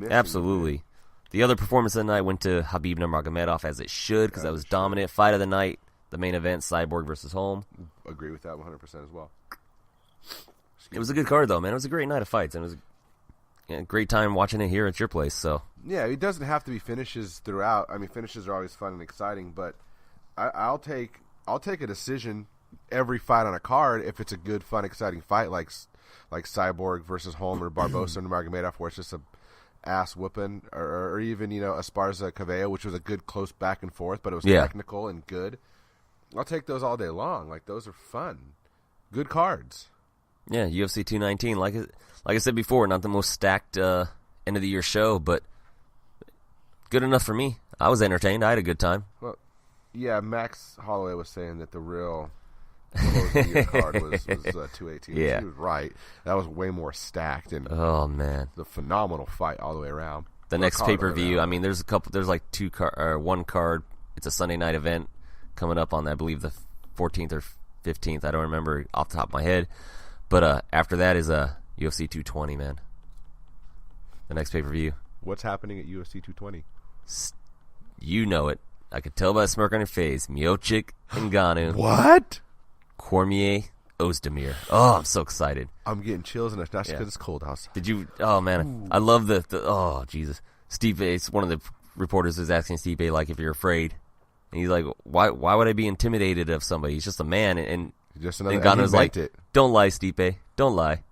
absolutely. The other performance of the night went to Khabib Nurmagomedov, as it should, because that was dominant. Fight of the night, the main event, Cyborg versus Holm. Agree with that 100% as well. It was a good card, though, man. It was a great night of fights, and it was a great time watching it here at your place. So yeah, it doesn't have to be finishes throughout. I mean, finishes are always fun and exciting, but I'll take a decision every fight on a card if it's a good, fun, exciting fight, like like Cyborg versus Holm or Barboza and Nurmagomedov, where it's just a ass whooping, or even Esparza Cabello, which was a good close back and forth, but it was technical and good. I'll take those all day long. Like, those are fun, good cards. Yeah, UFC 219. Like I said before, not the most stacked end of the year show, but good enough for me. I was entertained. I had a good time. Well, yeah, Max Holloway was saying that the real close of the year card was 218. Yeah. He was right. That was way more stacked, and oh man, the phenomenal fight all the way around. The next pay-per-view, I mean, there's like one card. It's a Sunday night event coming up on, I believe, the 14th or 15th. I don't remember off the top of my head. But after that is UFC 220, man. The next pay-per-view. What's happening at UFC 220? You know it. I could tell by the smirk on your face. Miocic and Ngannou. What? Cormier, Ozdemir. Oh, I'm so excited. I'm getting chills, and it's not because it's cold outside. Did you? Oh, man. Ooh. I love the oh, Jesus. Stipe, one of the reporters was asking Stipe, like, if you're afraid. And he's like, why would I be intimidated of somebody? He's just a man. And Ngannou's like, don't lie, Stipe. Don't lie.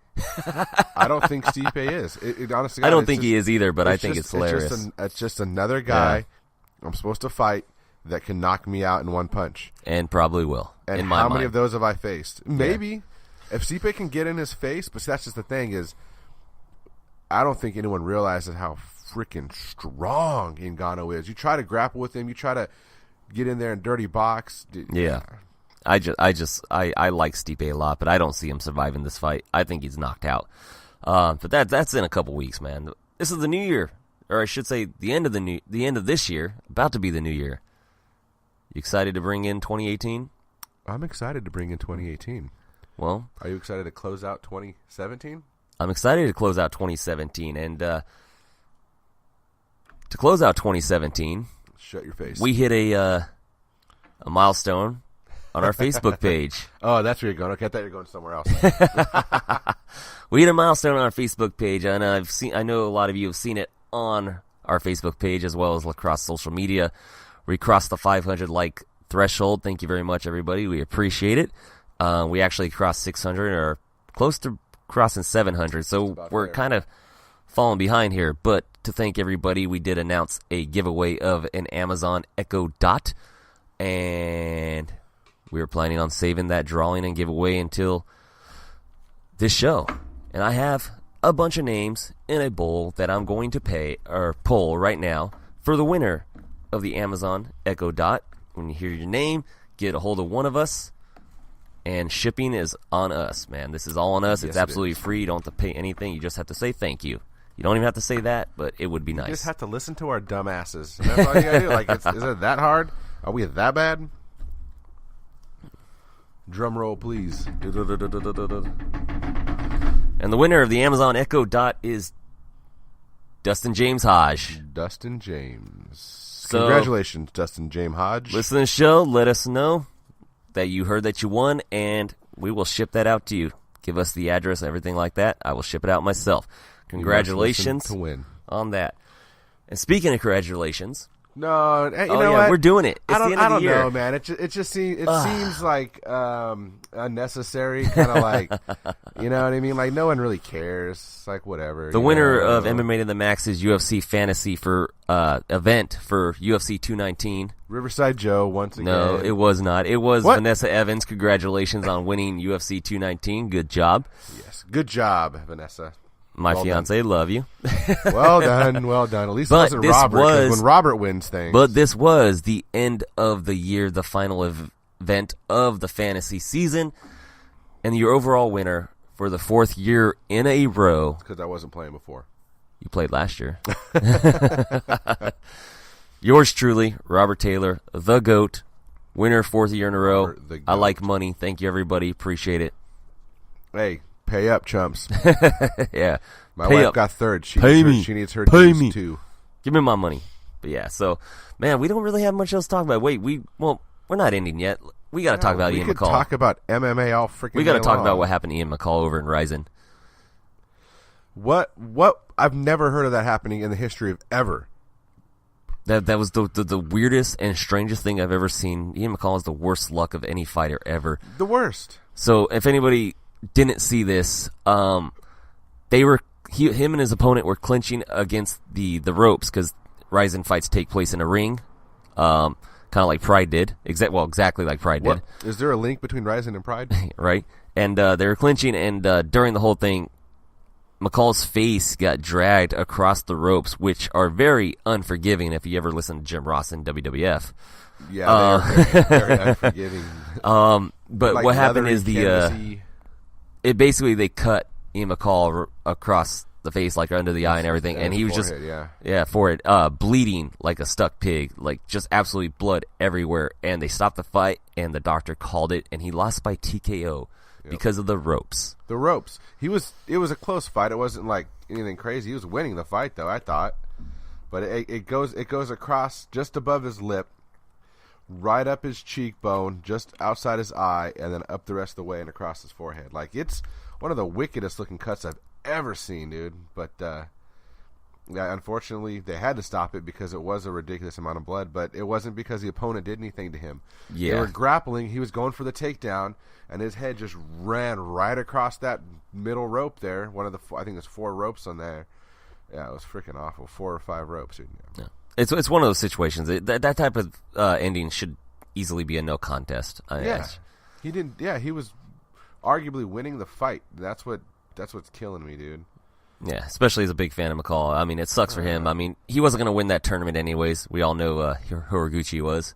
I don't think Stipe is. Honestly, I don't think he is either, but I think it's hilarious. It's just another guy I'm supposed to fight that can knock me out in one punch. And probably will. And in my how mind. many of those have I faced? Maybe. If Stipe can get in his face, but that's just the thing is, I don't think anyone realizes how freaking strong Ngannou is. You try to grapple with him, you try to get in there and dirty box. Yeah. I like Stipe a lot, but I don't see him surviving this fight. I think he's knocked out. But that's in a couple weeks, man. This is the new year, or I should say, the end of this year, about to be the new year. You excited to bring in 2018? I'm excited to bring in 2018. Well, are you excited to close out 2017? I'm excited to close out 2017, and to close out 2017, shut your face. We hit a milestone on our Facebook page. Oh, that's where you're going. Okay, I thought you were going somewhere else. We hit a milestone on our Facebook page, and I know a lot of you have seen it on our Facebook page as well as across social media. We crossed the 500 like threshold. Thank you very much, everybody. We appreciate it. We actually crossed 600 or close to crossing 700, so we're kind of falling behind here. But to thank everybody, we did announce a giveaway of an Amazon Echo Dot, and we were planning on saving that drawing and giveaway until this show. And I have a bunch of names in a bowl that I'm going to poll right now for the winner of the Amazon Echo Dot. When you hear your name, get a hold of one of us, and shipping is on us, man. This is all on us. Yes, it's absolutely free. You don't have to pay anything. You just have to say thank you. You don't even have to say that, but it would be nice. You just have to listen to our dumbasses. That's all you gotta do. Like, is it that hard? Are we that bad? Drum roll, please. And the winner of the Amazon Echo Dot is Dustin James Hodge. Dustin James. Congratulations, Dustin James Hodge. Listen to the show. Let us know that you heard that you won, and we will ship that out to you. Give us the address and everything like that. I will ship it out myself. Congratulations to win on that. And speaking of congratulations, no, you know what? We're doing it. It's I the end of the year. Know, man. It just seems like unnecessary, kind of like, you know what I mean? Like, no one really cares. It's like, whatever. The winner of MMA to the Max is UFC Fantasy for event for UFC 219. Riverside Joe once again. No, it was not. It was Vanessa Evans. Congratulations on winning UFC 219. Good job. Yes, good job, Vanessa. My fiance, love you. Well done. At least it wasn't Robert, when Robert wins things. But this was the end of the year, the final event of the fantasy season, and your overall winner for the fourth year in a row. Because I wasn't playing before. You played last year. Yours truly, Robert Taylor, the GOAT, winner fourth year in a row. I like money. Thank you, everybody. Appreciate it. Hey. Pay up, chumps. Yeah. My wife got third. She needs her dues too. Give me my money. But yeah, so, man, we don't really have much else to talk about. Wait, we're not ending yet. We got to talk about Ian McCall. We could talk about MMA all freaking We got to talk about what happened to Ian McCall over in Rizin. What? I've never heard of that happening in the history of ever. That was the weirdest and strangest thing I've ever seen. Ian McCall is the worst luck of any fighter ever. The worst. So if anybody didn't see this. Him and his opponent were clinching against the ropes because Rizin fights take place in a ring, kind of like Pride did. Exactly like Pride did. Is there a link between Rizin and Pride? Right. And they were clinching, and during the whole thing, McCall's face got dragged across the ropes, which are very unforgiving if you ever listen to Jim Ross in WWF. Yeah, they're very unforgiving. But like what happened is they cut Ian McCall across the face, like under the eye and everything, and he was forehead, bleeding like a stuck pig, like just absolutely blood everywhere. And they stopped the fight, and the doctor called it, and he lost by TKO. Because of the ropes. The ropes. It was a close fight. It wasn't like anything crazy. He was winning the fight, though, I thought. But it goes across just above his lip, right up his cheekbone, just outside his eye, and then up the rest of the way and across his forehead. Like, it's one of the wickedest looking cuts I've ever seen, dude. But unfortunately, they had to stop it because it was a ridiculous amount of blood. But it wasn't because the opponent did anything to him. Yeah. They were grappling. He was going for the takedown, and his head just ran right across that middle rope there. One of the, I think there's 4 ropes on there. Yeah, it was freaking awful. 4 or 5 ropes. Yeah. It's one of those situations. That type of ending should easily be a no contest. He didn't. Yeah, he was arguably winning the fight. That's what's killing me, dude. Yeah, especially as a big fan of McCall. I mean, it sucks for him. I mean, he wasn't going to win that tournament anyways. We all know Horiguchi was.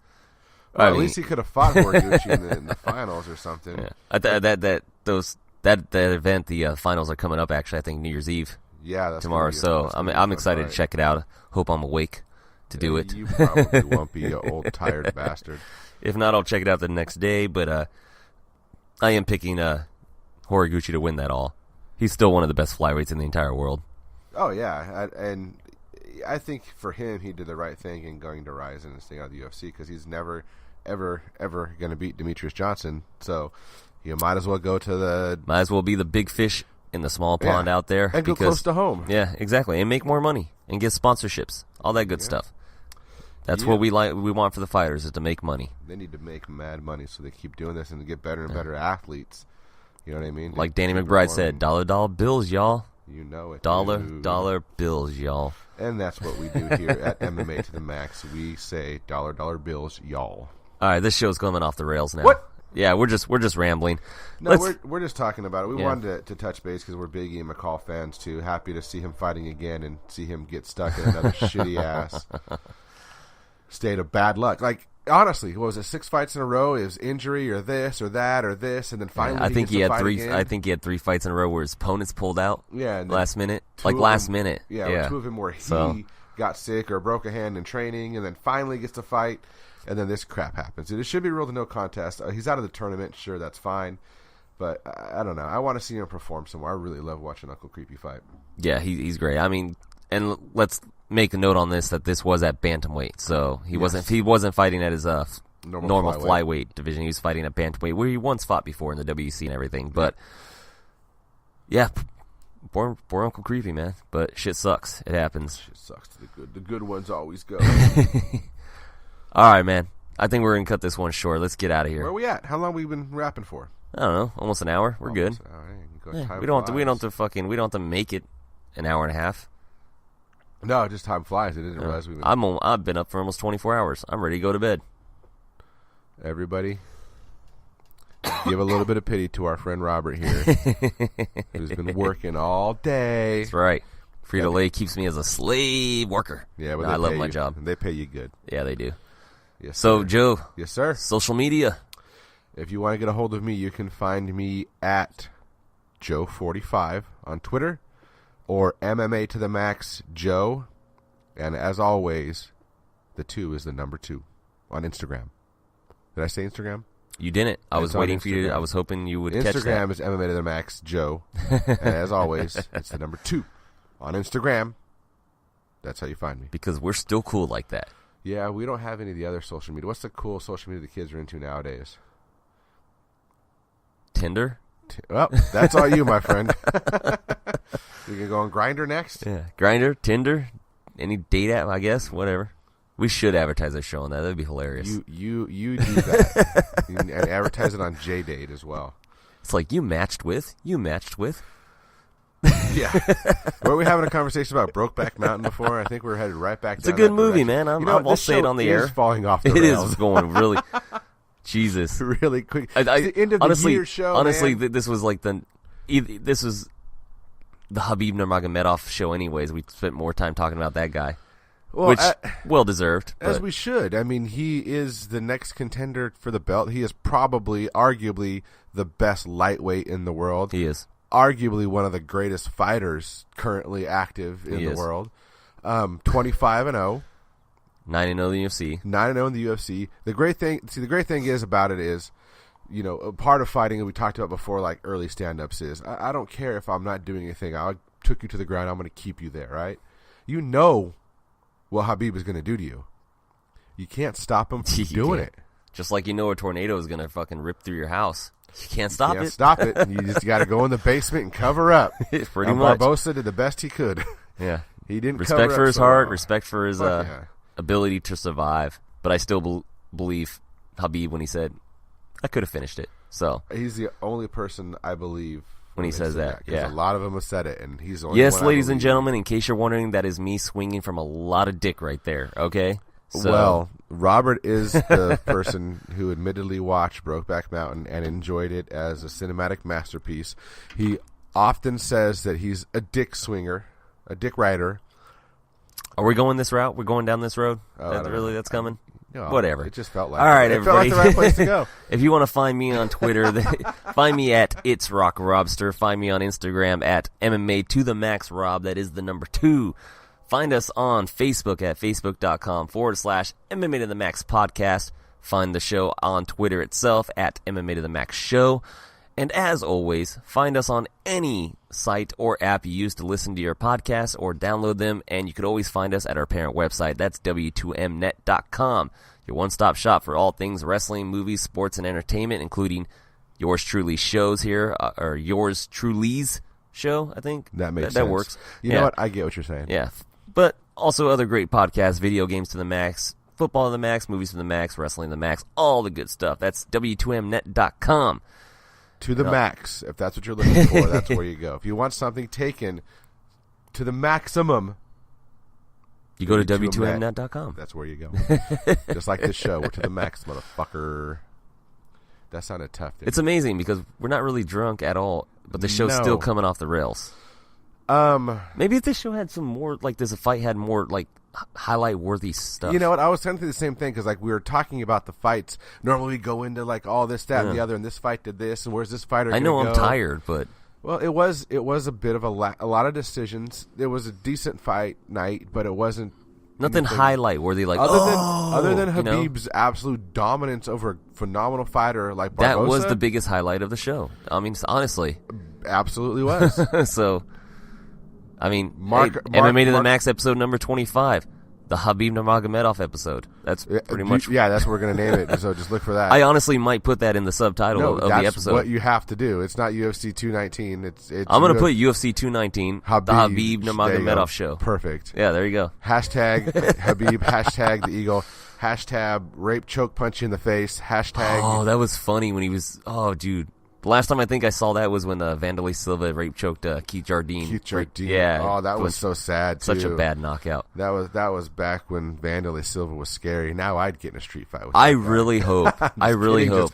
Well, at least he could have fought Horiguchi in the finals or something. Yeah. That event, the finals are coming up. Actually, I think New Year's Eve. Yeah, that's tomorrow. So I'm excited to check it out. Hope I'm awake to do it. You probably won't be, you old tired bastard. If not, I'll check it out the next day. But I am picking Horiguchi to win that all. He's still one of the best flyweights in the entire world. Oh, yeah. And I think for him, he did the right thing in going to Rizin and staying out of the UFC because he's never, ever, ever going to beat Demetrius Johnson. So you might as well go to the... Might as well be the big fish in the small pond out there. And go close to home. Yeah, exactly. And make more money and get sponsorships. All that good stuff. That's what we want for the fighters, is to make money. They need to make mad money so they keep doing this and get better and better athletes. You know what I mean? Like Danny McBride said, dollar bills, y'all. You know it. Dollar bills, y'all. And that's what we do here at MMA to the Max. We say dollar bills, y'all. All right, this show's coming off the rails now. What? Yeah, we're just rambling. No, we're just talking about it. We wanted to touch base because we're big Ian McCall fans too. Happy to see him fighting again and see him get stuck in another shitty ass state of bad luck. Like, honestly, what was it, 6 fights in a row? It was injury or this or that or this, and then finally I think he had 3. Again. I think he had 3 fights in a row where his opponents pulled out. Yeah, and last minute, minute. Yeah, 2 of them where he got sick or broke a hand in training, and then finally gets to fight, and then this crap happens. It should be ruled a no contest. He's out of the tournament. Sure, that's fine, but I don't know. I want to see him perform somewhere. I really love watching Uncle Creepy fight. Yeah, he's great. I mean, and let's make a note on this that this was at bantamweight, so he wasn't fighting at his normal flyweight division. He was fighting at bantamweight, where he once fought before in the WC and everything. But yeah, poor Uncle Creepy, man. But shit sucks. It happens. Shit sucks to the good. The good ones always go. All right, man. I think we're gonna cut this one short. Let's get out of here. Where are we at? How long have we been rapping for? I don't know. Almost an hour. We're good. We don't have to make it an hour and a half. No, just time flies. I didn't realize we. I've been up for almost 24 hours. I'm ready to go to bed. Everybody, give a little bit of pity to our friend Robert here, who's been working all day. That's right. Frito-Lay keeps me as a slave worker. Yeah, but I love my job. They pay you good. Yeah, they do. Yes. So, sir. Joe. Yes, sir. Social media. If you want to get a hold of me, you can find me at Joe45 on Twitter. Or MMA to the Max Joe. And as always, the 2 is the number 2 on Instagram. Did I say Instagram? You didn't. I was waiting for you. I was hoping you would catch that. Instagram is MMA to the Max Joe. And as always, it's the number 2 on Instagram. That's how you find me. Because we're still cool like that. Yeah, we don't have any of the other social media. What's the cool social media the kids are into nowadays? Tinder? Well, that's all you, my friend. We can go on Grindr next. Yeah, Grindr, Tinder, any date app, I guess, whatever. We should advertise our show on that. That'd be hilarious. You do that, and advertise it on JDate as well. It's like, you matched with. Yeah. Were we having a conversation about Brokeback Mountain before? I think we're headed right back It's down a good that movie, direction. man. I'll say it on the air. Falling off the It rails. is going really, Jesus. really quick. I, It's the end of honestly, the year show, honestly, man. this was like this was the Khabib Nurmagomedov show anyways. We spent more time talking about that guy. Well, Which, well-deserved. As we should. I mean, he is the next contender for the belt. He is probably, arguably, the best lightweight in the world. He is. Arguably one of the greatest fighters currently active in the world. 25-0. 9-0 in the UFC. 9-0 in the UFC. The great thing is about it is, you know, a part of fighting that we talked about before, like early stand-ups is, I don't care if I'm not doing anything. I took you to the ground. I'm going to keep you there, right? You know what Khabib is going to do to you. You can't stop him from doing it. Just like you know a tornado is going to fucking rip through your house. You can't stop it. Stop it. You just got to go in the basement and cover up. Pretty much. Barboza did the best he could. Yeah. He didn't respect cover for up his so heart, well. respect for his ability to survive. But I still believe Khabib when he said, I could have finished it. So he's the only person I believe when he says that. Yeah, a lot of them have said it, and he's the only yes, one ladies and gentlemen, in case you're wondering, that is me swinging from a lot of dick right there. Okay. So, well, Robert is the person who admittedly watched Brokeback Mountain and enjoyed it as a cinematic masterpiece. He often says that he's a dick swinger, a dick rider. Are we going this route? We're going down this road? Oh, That's coming? No, Whatever. It just felt like all right, it everybody. felt like the right place to go. If you want to find me on Twitter, find me at It's Rock Robster. Find me on Instagram at MMA to the Max Rob. That is the number 2. Find us on Facebook at facebook.com/MMA to the Max podcast. Find the show on Twitter itself at MMA to the Max show. And as always, find us on any site or app you use to listen to your podcasts or download them. And you could always find us at our parent website. That's W2Mnet.com. Your one-stop shop for all things wrestling, movies, sports, and entertainment, including yours truly shows here, or yours truly's show, I think. That makes sense. That works. You know what? I get what you're saying. Yeah. But also other great podcasts, video games to the max, football to the max, movies to the max, wrestling to the max, all the good stuff. That's W2Mnet.com. To the max. If that's what you're looking for, that's where you go. If you want something taken to the maximum, you go to W2Mnet.com. That's where you go. Just like this show. We're to the max, motherfucker. That sounded tough. It's amazing because we're not really drunk at all, but the show's still coming off the rails. Maybe if this show had some more, like, this fight had more, like, highlight-worthy stuff. You know what? I was trying to do the same thing because, like, we were talking about the fights. Normally we go into, like, all this, that, and the other, and this fight did this, and where's this fighter I know gonna I'm go? tired, but... Well, it was a bit of a lot of decisions. It was a decent fight night, but it wasn't nothing highlight-worthy, like, other than Khabib's absolute dominance over a phenomenal fighter like Barboza. That was the biggest highlight of the show. I mean, honestly. Absolutely was. So... I mean, MMA to the Max episode number 25, the Khabib Nurmagomedov episode. That's pretty much... Yeah, that's what we're going to name it, so just look for that. I honestly might put that in the subtitle of the episode. That's what you have to do. It's not UFC 219. I'm going to put UFC 219, the Khabib Nurmagomedov show. Perfect. Yeah, there you go. Hashtag Khabib, hashtag the Eagle, hashtag rape choke punch in the face, hashtag... Oh, that was funny when he was... Oh, dude. The last time I think I saw that was when Vanderlei Silva rape choked Keith Jardine. Yeah. Oh, that was so sad, too. Such a bad knockout. That was back when Vanderlei Silva was scary. Now I'd get in a street fight with him. I really hope,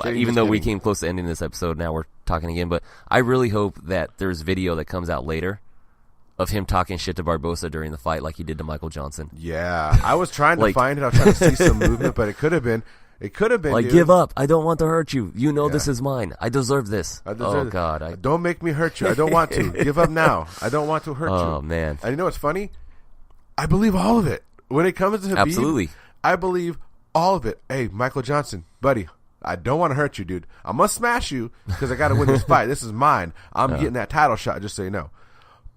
even though we came close to ending this episode, now we're talking again, but I really hope that there's video that comes out later of him talking shit to Barboza during the fight like he did to Michael Johnson. Yeah. I was trying to find it. I was trying to see some movement, but it could have been... like, dude. Give up. I don't want to hurt you. You know this is mine. I deserve this. God. Don't make me hurt you. I don't want to. Give up now. I don't want to hurt you. Oh, man. And you know what's funny? I believe all of it. When it comes to Khabib, absolutely. I believe all of it. Hey, Michael Johnson, buddy, I don't want to hurt you, dude. I'm going to smash you because I got to win this fight. This is mine. I'm getting that title shot, just so you know.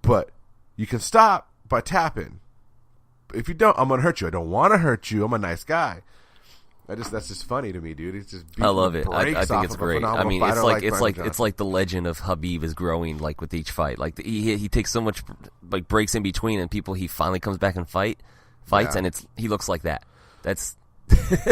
But you can stop by tapping. If you don't, I'm going to hurt you. I don't want to hurt you. I'm a nice guy. That's just funny to me, dude. It's just I love it. I think it's great. I mean, it's like the legend of Khabib is growing, like, with each fight. Like, he takes so much, like, breaks in between, and he finally comes back and fights, and he looks like that. That's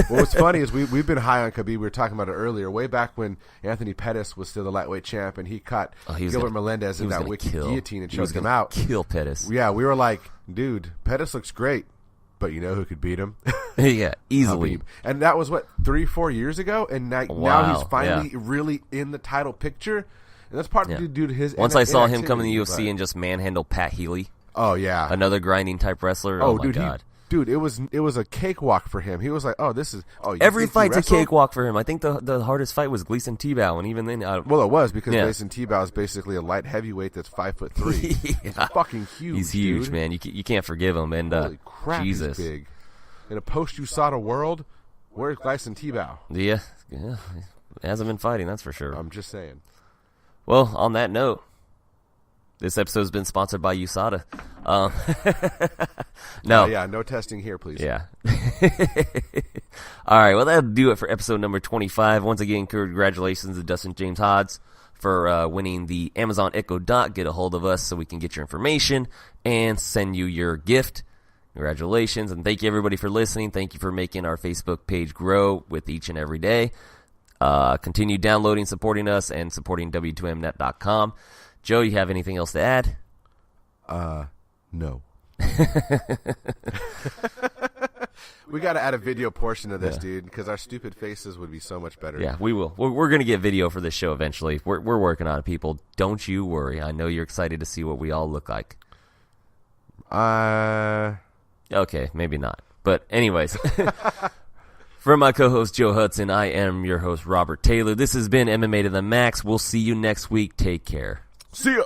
What's funny is we've been high on Khabib. We were talking about it earlier, way back when Anthony Pettis was still the lightweight champ, and he caught Gilbert Melendez in that wicked guillotine and choked him out. Kill Pettis. Yeah, we were like, dude, Pettis looks great, but you know who could beat him? Yeah, easily. Khabib. And that was, 3-4 years ago? And now he's finally really in the title picture. And that's part of due to his Once I saw him come in the UFC and just manhandle Pat Healy. Oh, yeah. Another grinding type wrestler. Oh, my God. Dude, it was a cakewalk for him. He was like, every fight's a cakewalk for him. I think the hardest fight was Gleason Tebow, and even then, well, it was because Gleason Tebow is basically a light heavyweight that's 5'3". He's fucking huge. He's huge, dude. Man. You can't forgive him. And holy crap, Jesus, he's big. In a post-USADA world, where's Gleason Tebow? Yeah, he hasn't been fighting. That's for sure. I'm just saying. Well, on that note, this episode's been sponsored by USADA. No. No testing here, please. Yeah. All right, well, that'll do it for episode number 25. Once again, congratulations to Dustin James Hodds for winning the Amazon Echo Dot. Get a hold of us so we can get your information and send you your gift. Congratulations, and thank you, everybody, for listening. Thank you for making our Facebook page grow with each and every day. Continue downloading, supporting us, and supporting W2Mnet.com. Joe, you have anything else to add? No. We got to add a video portion of this, dude, because our stupid faces would be so much better. Yeah, we will. We're going to get video for this show eventually. We're working on it, people. Don't you worry. I know you're excited to see what we all look like. Okay, maybe not. But anyways, for my co-host Joe Hudson, I am your host Robert Taylor. This has been MMA to the Max. We'll see you next week. Take care. See ya.